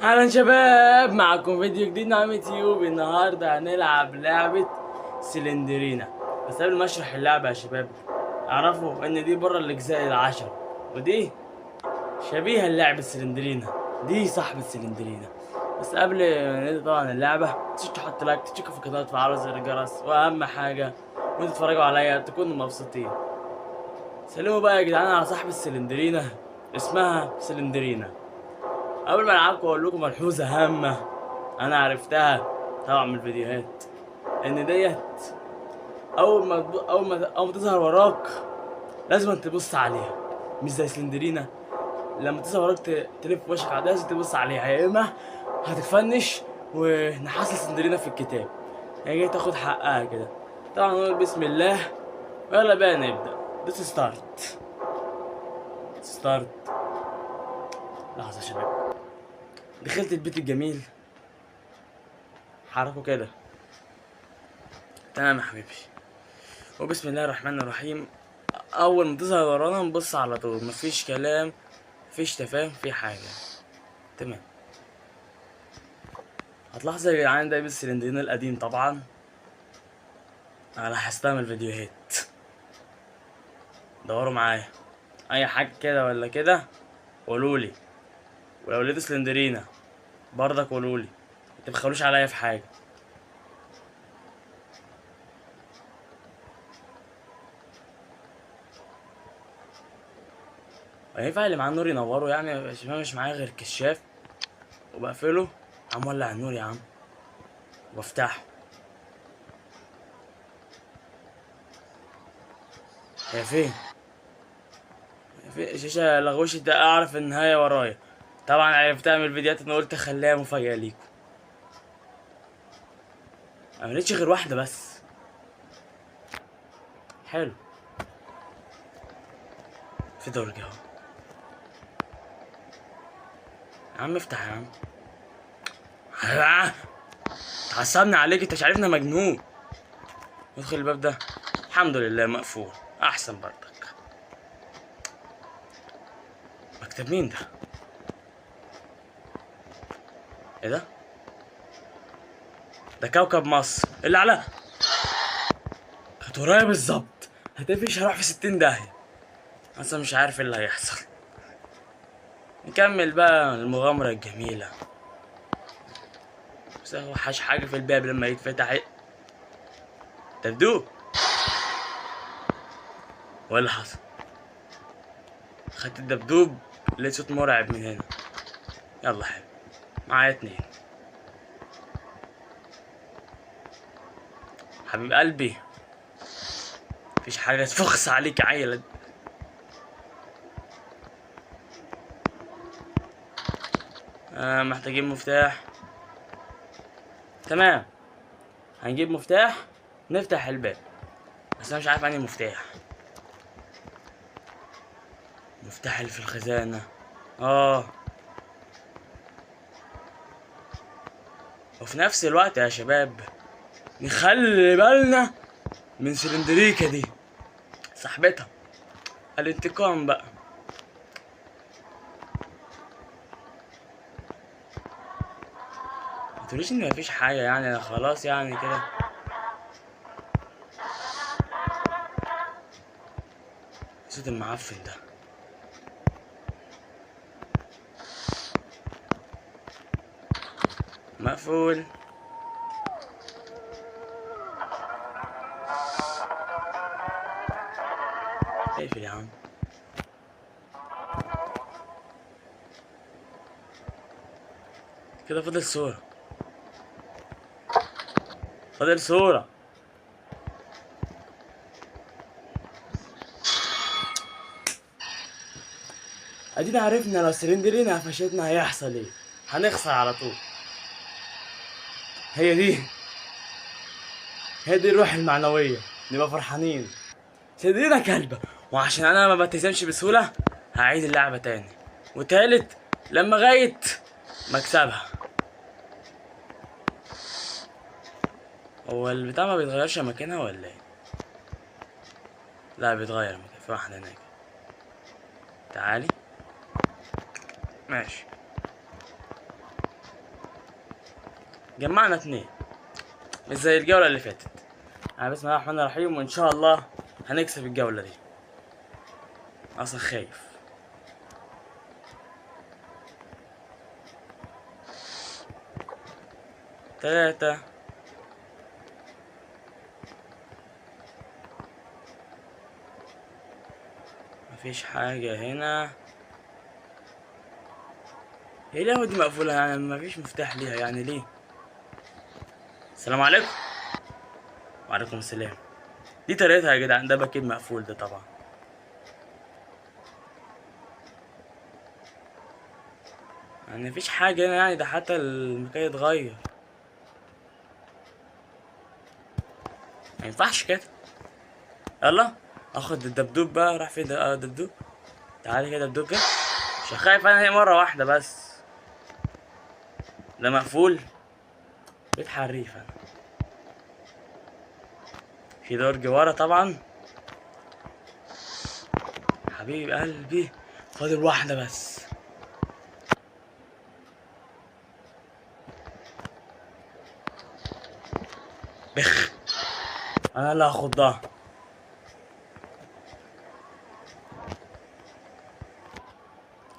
اهلا شباب، معكم فيديو جديد من عم يوتيوب. النهارده هنلعب لعبة سلندرينا. بس قبل ما اشرح اللعبة يا شباب، اعرفوا ان دي بره الاجزاء العشرة، ودي شبيهة للعبة سلندرينا، دي صاحبة سلندرينا. بس قبل ما نبدأ طبعا اللعبة، تنسوش تحطوا لايك، تشتركوا في القناة، وتفعلوا زر الجرس، واهم حاجة وانتوا تتفرجوا عليا تكونوا مبسوطين. سلموا بقى يا جدعان على صاحبة سلندرينا، اسمها سلندرينا. قبل ما العبكم اقول لكم ملحوظه هامه انا عرفتها طبعا من الفيديوهات، ان ديت اول ما تظهر وراك لازم تبص عليها، مش زي سلندرينا لما تظهر وراك تلف وشك عليها، لازم تبص عليها يا اما هتتفنش ونحصل سلندرينا في الكتاب. هي جاي تاخد حقها كده. طبعا نقول بسم الله ويلا بقى نبدا. دوس ستارت. لحظه يا شباب، دخلت البيت الجميل، حركه كده. تمام يا حبيبي، وبسم الله الرحمن الرحيم. اول ما تظهر ورانا نبص على طول، مفيش كلام، مفيش تفاهم في حاجه. تمام. هتلاحظوا يا جدعان ده بالسلندرين القديم طبعا، انا لاحظتها من الفيديوهات. دوروا معايا اي حاجه كده ولا كده قولولي، ولو لقيتوا سلندرينا برضك قولولي، متبخلوش عليا في حاجه. ينفع اللي معاه النور ينوره يعني يا شباب؟ مش معايا غير كشاف وبقفله، عم ولع النور يا عم وافتحه. هي فين؟ في شاشة لغوشة ده، أعرف النهاية ورايا. طبعا عرفتها من الفيديوهات، أنا قلت أخليها مفاجأة ليكم. ملقتش غير واحدة بس. حلو، في درج أهو. يا عم افتح يا عم. تعصبني عليك، أنت مش عارفني مجنون. ندخل الباب ده، الحمد لله مقفول، أحسن برضك. مكتب مين ده؟ إيه ده؟ ده كوكب مصر اللي على كانت ورايا بالظبط. هتقفش هروح في 60 داهية، أصلا مش عارف إيه اللي هيحصل. نكمل بقى المغامرة الجميلة. بس اوحش حاجة في الباب لما يتفتح دبدوب. وايه اللي حصل؟ خدت الدبدوب، لقيت صوت مرعب من هنا. يلا حلو، معايا 2. حبيب قلبي، مفيش حاجة تفخس عليك يا عيلة. محتاجين مفتاح. تمام، هنجيب مفتاح نفتح الباب، بس انا مش عارف انهي مفتاح. المفتاح اللي في الخزانة. وفي نفس الوقت يا شباب نخلي بالنا من سلندريكا دي صاحبتها، الانتقام بقى. متقوليش ان مفيش حاجة يعني، انا خلاص يعني كده. صوت المعفن ده. مقفول. اقفل يا عم. كده فاضل صورة، فاضل صورة. ادينا عرفنا لو سلندرينا قفشتنا هيحصل ايه، هنخسر على طول. هي دي هي دي الروح المعنوية، نبقى فرحانين. سلندرينا كلبة، وعشان انا ما بتهزمش بسهولة هعيد اللعبة تاني وتالت لما غاية مكسبها. هو البتاع ما بيتغيرش مكانها ولا ايه؟ لا بيتغير مكان، في واحدة هناك. تعالي. ماشي. جمعنا 2 مش زي الجولة اللي فاتت. بسم الله الرحمن الرحيم، وإن شاء الله هنكسب الجولة دي. أصلا خايف. تلاتة. مفيش حاجة هنا. هي القهوة دي مقفولة يعني، مفيش مفتاح ليها يعني ليه؟ السلام عليكم. وعليكم السلام. دي طريقتها يا جدعان، ده باكيت مقفول ده طبعا. يعني مفيش حاجة هنا يعني، ده حتى المكان اتغير. مينفعش كده. يلا اخد الدبدوب بقى. راح فين ده؟ دبدوب. تعالى كده دبدوب كده. مش خايف انا، هي مرة واحدة بس. ده مقفول. بيت حريف انا. في درج ورا طبعا. حبيب قلبي فاضل واحدة بس. بخ. انا اللي هاخدها.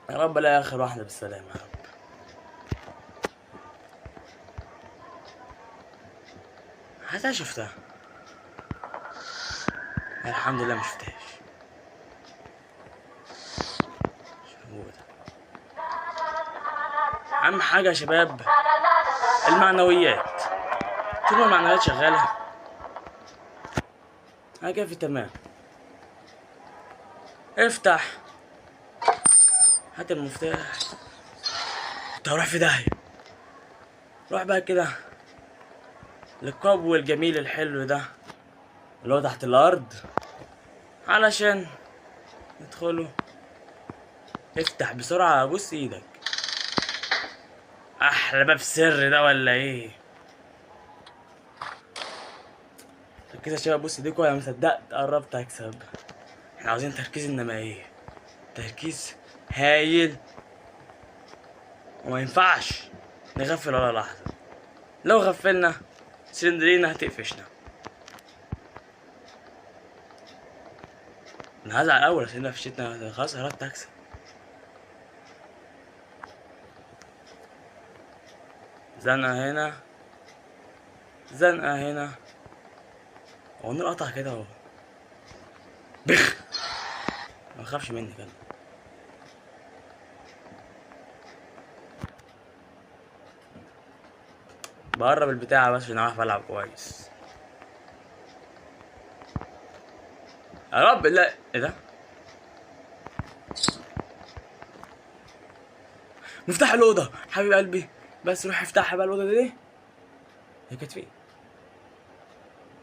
يا رب الاقي اخر واحدة بالسلامة يا رب. حتى شفتها. الحمد لله ما شفتهاش. مش موجودة. اهم حاجة يا شباب المعنويات. طول ما المعنويات شغالة انا كده في تمام. افتح. هات المفتاح. انت هروح في داهية. روح بقى كده للقبو الجميل الحلو ده اللي هو تحت الارض علشان ندخله. افتح بسرعة، بص ايدك. احلى باب سر ده ولا ايه؟ ركز يا شباب، بص ايديكوا. انا مصدقت قربت اكسب. احنا عاوزين تركيز، انما ايه؟ تركيز هايل. وما ينفعش نغفل ولا لحظة. لو غفلنا سلندرينا هتقفشنا. انا هزعل اول عشان قفشتنا. خلاص قربت اكسب. زنقة هنا، زنقة هنا. هو النور قطع كده اهو. بخ. ما تخافش مني كده. بقرب البتاعة بس عشان اعرف العب كويس. يا رب. لا ايه ده؟ مفتاح الأوضة حبيب قلبي. بس روح افتحها بقى الأوضة دي. هي كانت فين؟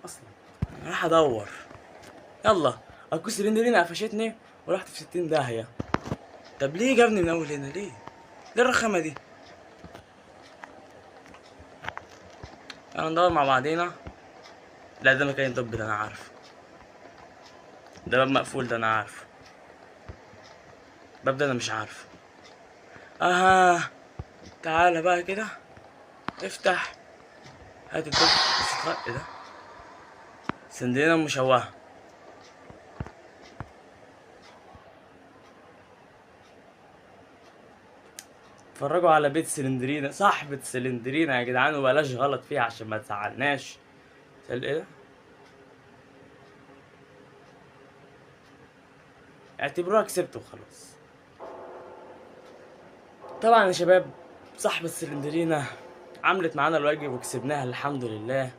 أصلا أنا راح أدور. يلا. أكو سلندرينا قفشتني ورحت في 60 داهية. طب ليه جابني من أول هنا؟ ليه؟ ليه الرخامة دي؟ أنا ندور مع بعضينا. لا ده مكان الدب ده أنا عارفه. ده باب مقفول ده أنا عارفه. الباب ده أنا مش عارفه. تعالى بقى كده. افتح. هات الدب. ايه ده؟ سلندرينا مشوهة. اتفرجوا على بيت سلندرينا، صاحبة سلندرينا يا جدعان، وبلاش غلط فيها عشان ما تزعلناش. ايه ده؟ اعتبروها كسبت وخلاص. طبعا يا شباب صاحبة سلندرينا عملت معانا الواجب وكسبناها الحمد لله.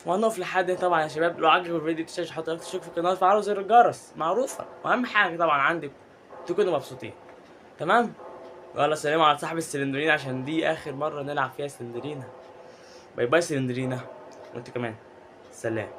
وهنقف لحد هنا. طبعا يا شباب لو عجبكم الفيديو متنساش تحطوا لايك وتشتركوا في القناه وتفعلوا زر الجرس، معروفة. واهم حاجة طبعا عندك تكونوا مبسوطين. تمام؟ يلا سلام على صاحب السلندرينا عشان دي اخر مرة نلعب فيها سلندرينا. باي باي سلندرينا. وانت كمان سلام.